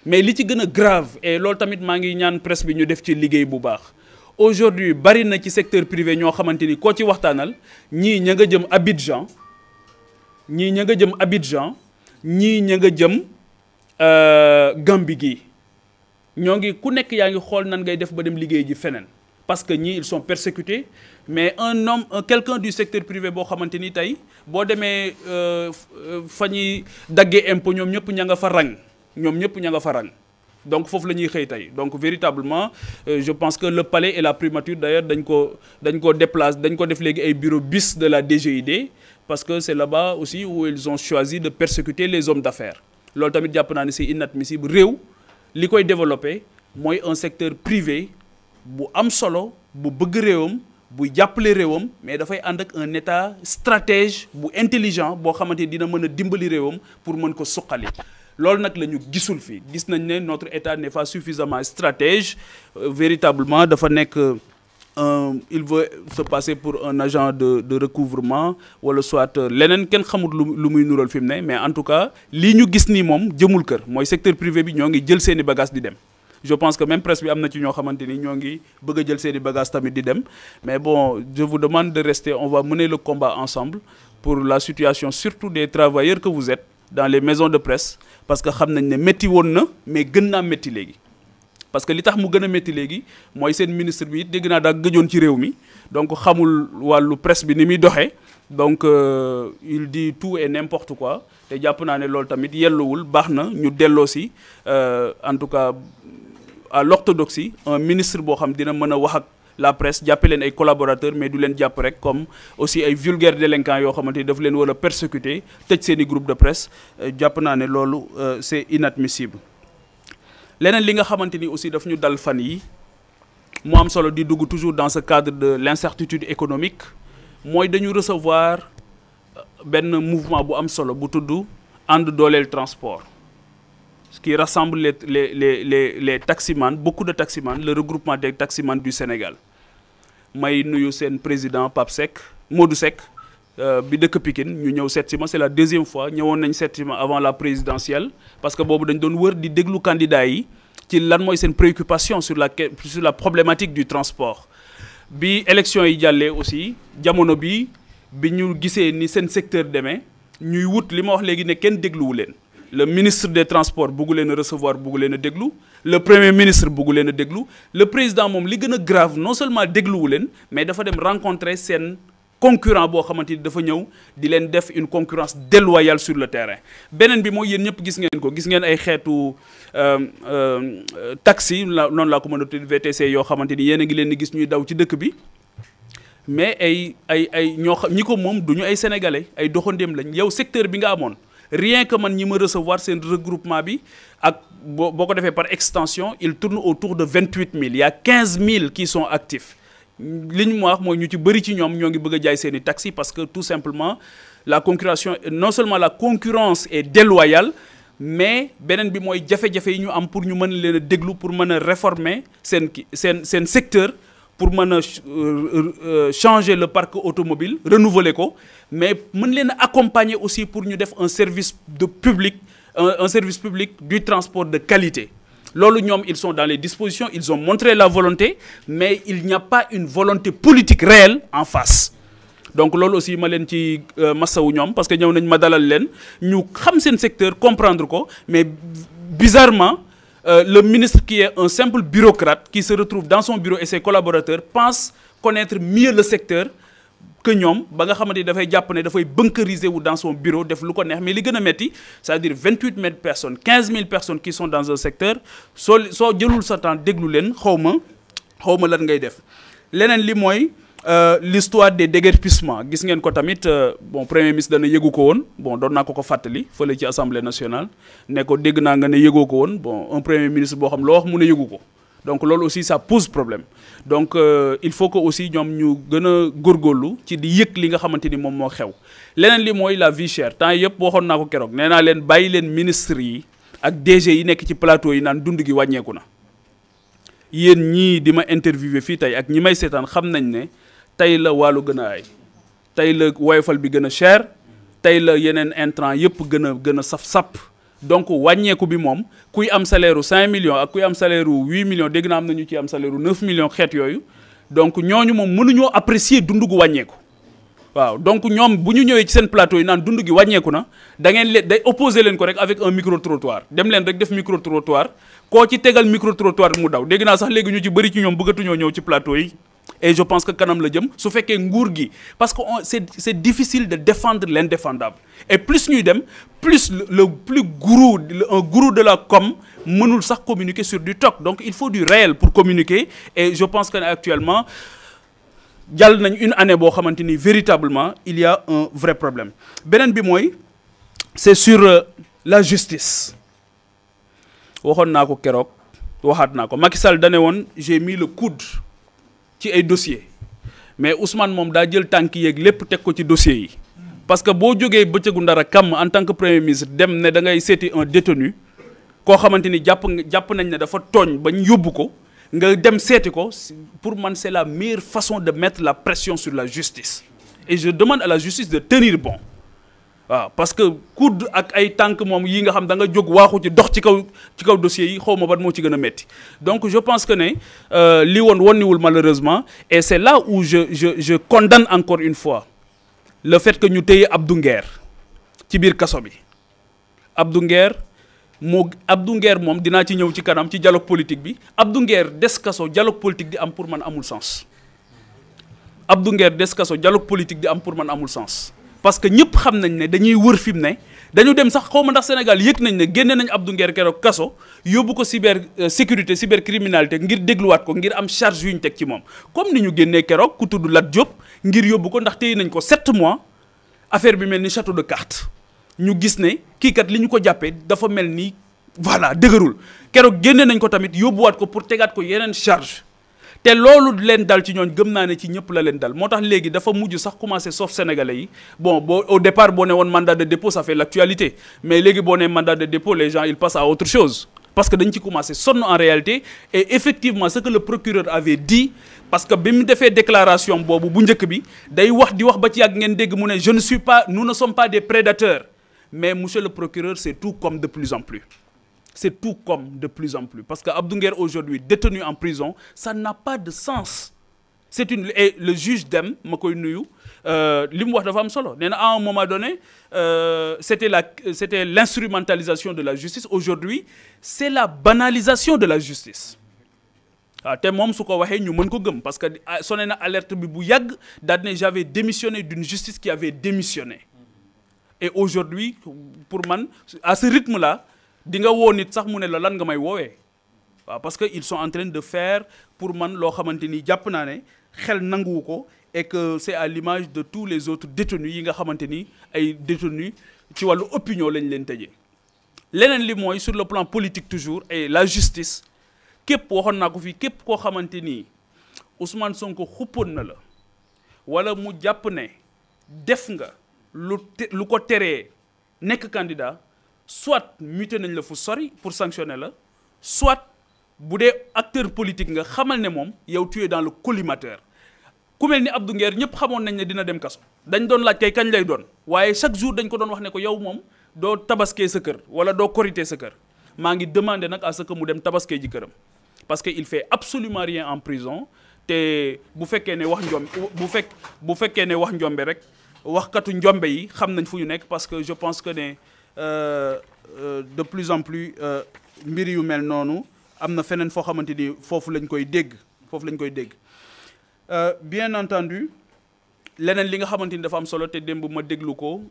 mais li ci gën a grave et loolu tamit maa ngi ñaan presse bi ñu def ci liggéey bu baax aujourd'hui bari na ci secteur privé ñoo xamante ni koo ci waxtaanal ñii ña nga jëm Abidjan ñii ña nga jëm Abidjan ñii ña nga jëm Gambie gi ñoo ngi ku nekk yaa ngi xool nan ngay def ba dem liggéey ji feneen parce que ñii ils sont persécutés mais quelqu'un du secteur privé boo xamante ni tey boo demee fa ñuy daggee impôt ñoom ñëpp ña nga fa rang ñoom ñëpp ña nga fa rang donc foofu la ñuy xëy tey donc véritablement je pense que le palais et la primature d'ailleurs dañ ko déplacer dañ ko def léegi ay bureau bis de la DGID parce que c'est là-bas aussi où ils ont choisi de persécuter les hommes d'affaires loolu tamit jàpp naa ne c'est inadmissible réew li koy développer mooy un secteur privé bu am solo bu bëgg réewam bu jàppale réewam mais dafay ànd ak un état stratège bu intelligent boo xamante ni dina mën a dimbali réewam pour mën ko suqali loolu nag la ñu gisul fii gis nañ ne notre état n'est pas suffisamment stratège véritablement dafa nekk il veut se passer pour un agent de recouvrement wala soit leneen kenn xamul lu muy nural fi mu ne mais en tout cas lii ñu gis nii moom jëmul kër mooy secteur privé bi ñoo ngi jël seeni bagages di dem je pense que même presse bi am na ci ñoo xamante ni ñoo ngi bëgg a jël seeni bagages tamit di dem mais bon je vous demande de rester on va mener le combat ensemble pour la situation surtout des travailleurs que vous êtes dans les maisons de presse parce que xam nañ ne métti woon na mais gën naa métti léegi parce que li tax mu gën a métti léegi mooy seen ministre bi it dégg naa daa gëjoon ci réew mi donc xamul wàllu presse bi ni muy doxee donc il dit tout et n'importe quoi te jàpp naa ne loolu tamit yelluwul baax na ñu delloo si en tout cas à l'orthodoxie un ministre boo xam dina mën a wax ak la presse jàppe leen ay collaborateurs mais du leen jàpp rek comme aussi ay vulgaires délinquants yoo xamante ni daf leen war a persécuter tëj seen i groupe de presse jàpp naa ne loolu c'est inadmissible leneen li nga xamante ni aussi daf ñu dal fan yi mu am solo di dugg toujours dans ce cadre de l'incertitude économique mooy dañu recevoir benn mouvement bu am solo bu tudd ànd dooleel transport qui rassemble les taximans beaucoup de taximans le regroupement des taximans du Sénégal may nuyu seen président Pape Seck Modou Seck bi dëkk Pikine ñu ñëw seet si ma c'est la deuxième fois ñëwoon nañ seet si ma avant la présidentielle parce que boobu dañ doon wër di déglu candidats yi ci lan mooy seen préoccupation sur la problématique du transport bi élection yi jàllee aussi jamono bi ñu gisee ni seen secteur demee ñuy wut li ma wax léegi ne kenn dégluwu leen le ministre des transports buggu leen a recevoir buggu leen a déglu le premier ministre buggu leen a déglu le président moom li gën a grave non seulement dégluwu leen mais dafa dem rencontrer seen concurrent boo xamante ni dafa ñëw di leen def une concurrence déloyale sur le terrain beneen bi mooy yéen ñëpp gis ngeen ay xeetu taxi noonu laa ko mën a tudd VTC yoo xamante ni yéen a ngi leen di gis ñuy daw ci dëkk bi mais ay ñoo xam ñi ko moom du ñu ay sénégalais ay doxandéem lañ yow secteur bi nga amoon rien que man ñi ma recevoir seen regroupement bi ak boo ko defee par extension il tourne autour de 28 000 il y a 15 000 qui sont actifs li ñu ma wax mooy ñu ci bëri ci ñoom ñoo ngi bëgg a jaay seen i taxi parce que tout simplement la concurrence non seulement la concurrence est déloyale mais beneen bi mooy jafe-jafe yi ñu am pour ñu mën leen a déglu pour mën a réformer seen secteur pour mën a changer le parc automobile renouveler ko mais mën leen a accompagner aussi pour ñu def un service public du transport de qualité loolu ñoom ils sont dans les dispositions ils ont montré la volonté mais il n'y a pas une volonté politique réelle en face donc loolu aussi ma leen ci massawu ñoom parce que ñëw nañ ma dalal leen ñu xam seen secteur comprendre ko mais bizarrement le ministre qui est un simple bureaucrate qui se retrouve dans son bureau et ses collaborateurs pense connaître mieux le secteur que ñoom ba nga xamante ni dafay jàpp ne dafay bunkériser wu dans son bureau def lu ko neex mais li gën a metti c'est-à-dire 28 000 personnes 15 000 personnes qui sont dans un secteur soo jëlul sa temps déglu leen xaw ma lan ngay def leneen li mooy l'histoire des déguerpissements gis ngeen ko tamit bon premier ministre dana yëgu ko woon bon doon naa ko fàttali fële ci assemblée nationale ne ko dégg naa nga ne yëgoo ko woon bon un premier ministre boo xam loo wax mu ne yëgu ko donc loolu aussi ça pose problème donc il faut que aussi ñoom ñu gën a góorgóorlu ci di yëg li nga xamante ni moom moo xew leneen li mooy la vie chère temps yëpp waxoon naa ko keroog nee naa leen bàyyi leen ministre yi ak DG yi nekk ci plateau yi naan dund gi wàññeeku na yéen ñii di ma interviewé fii tey ak ñi may seetaan xam nañ ne tey la wàllu gën a ay tey la woyofal bi gën a cher tey la yeneen intrant yëpp gën a saf-sap donc wàññeeku bi moom kuy am salaire u 5 millions ak kuy am salaire u 8 millions dégg naa am na ñu ci am salaire u 9 millions xeet yooyu donc ñooñu moom mënuñoo apprécier dund gu wàññeeku waaw donc ñoom bu ñu ñëwee ci seen plateau yi naan dund gi wàññeeku na da ngeen leen day opposer leen ko rek avec un micro trottoir dem leen rek def micro trottoir koo ci tegal micro trottoir mu daw dégg naa sax léegi ñu ci bëri ci ñoom bëggatuñoo ñëw ci plateau yi et je pense que kanam la jëm su fekkee nguur gi parce que c'est difficile de défendre l'indéfendable et plus ñuy dem plus le plus gourou un gourou de la com mënul sax communiquer sur du TOC donc il faut du réel pour communiquer et je pense que actuellement jàll nañ une année boo xamante ni véritablement il y a un vrai problème beneen bi mooy c'est sur la justice waxoon naa ko keroog waxaat naa ko Macky Sall dane woon j'ai mis le coude ci ay dossiers mais Ousmane moom daa jël tànk yeeg lépp teg ko ci dossiers yi parce que boo jógee bëccëgu ndara kàmm en tant que premier ministre dem ne da ngay seeti un détenu koo xamante ni jàpp nañ ne dafa tooñ bañ yóbbu ko nga dem seeti ko pour man c'est la meilleure façon de mettre la pression sur la justice et je demande à la justice de tenir bon waaw parce que coude ak ay tànk moom yi nga xam da nga jóg waaxu ci dox ci kaw dossiers yi xaw ma ban moo ci gën a metti donc je pense que ne li woon wonniwul malheureusement et c'est là où je condamne encore une fois le fait que ñu téye Abdou Nguer ci biir kaso bi Abdou Nguer moom dinaa ci ñëw ci kanam ci dialogue politique bi Abdou Nguer des kaso dialogue politique di am pour man amul sens Abdou Nguer des kaso dialogue politique di am pour man amul sens parce que ñëpp xam nañ ne dañuy wër fi mu ne dañu dem sax xaw ma ndax Sénégal yëg nañ ne génne nañ Abdou Nguer keroog kaso yóbbu ko sécurité cybercriminalité ngir dégluwaat ko ngir am charge yu ñu teg ci moom comme ni ñu génnee keroog ku tudd Lat Diop ngir yóbbu ko ndax téye nañ ko 7 mois affaire bi mel ni château de cartes ñu gis ne kii kat li ñu ko jàppee dafa mel ni voilà dëgërul keroog génne nañ ko tamit yóbbuwaat ko pour tegaat ko yeneen charge te loolu leen dal ci ñooñ gëm naa ne ci ñëpp la leen dal moo tax léegi dafa mujj sax commencé sauf sénégalais yi bon au départ boo ne woon mandat de dépôt ça fait l'actualité mais léegi boo ne mandat de dépôt les gens ils passent à autre chose parce que dañ ci commencé sonn en réalité et effectivement ce que le procureur avait dit parce que bi mu defee déclaration boobu bu njëkk bi day wax di wax ba ci yàgg ngeen dégg mu ne nous ne sommes pas des prédateurs mais monsieur le procureur c'est tout comme de plus en plus c'est tout comme de plus en plus parce que Abdou Nguer aujourd'hui détenu en prison ça n'a pas de sens et le juge dem ma koy nuyu li mu wax dafa am solo nee na à un moment donné c'était l'instrumentalisation de la justice aujourd'hui c'est la banalisation de la justice waaw te moom su ko waxee ñu mën ko gëm parce que sonné na alerte bi bu yàgg daal ne j'avais démissionné d'une justice qui avait démissionné et aujourd'hui pour man à ce rythme là di nga woo nit sax mu ne la lan nga may woowee waaw parce que ils sont en train de faire pour man loo xamante ni jàpp naa ne xel nanguwu ko et que c'est à l'image de tous les autres détenus yi nga xamante ni ay détenus ci wàllu opinion lañ leen tëjee leneen li mooy sur le plan politique toujours et la justice képp waxoon naa ko fii képp koo xamante ni Ousmane Sonko xuppoon na la wala mu jàpp ne def nga lu ko teree nekk candidat soit muté nañ la fu sori pour sanctionner la soit bu dee acteur politique nga xamal ne moom yow tu es dans le collimateur ku mel ni Abdou Nguer ñëpp xamoon nañ ne dina dem kaso dañ doon laaj kay kañ lay doon waaye chaque jour dañ ko doon wax ne ko yow moom doo tabaskee sa kër wala doo korité sa kër maa ngi demander nag à ce que mu dem tabaskee ji këram parce que il fait absolument rien en prison te bu fekkee ne wax njombe bu fekkee ne wax njombe rek waxkatu njombe yi xam nañ fu ñu nekk parce que je pense que ne de plus en plus mbir yu mel noonu am na feneen foo xamante ni foofu lañ koy dégg bien entendu leneen li nga xamante ni dafa am solo te démb ma déglu ko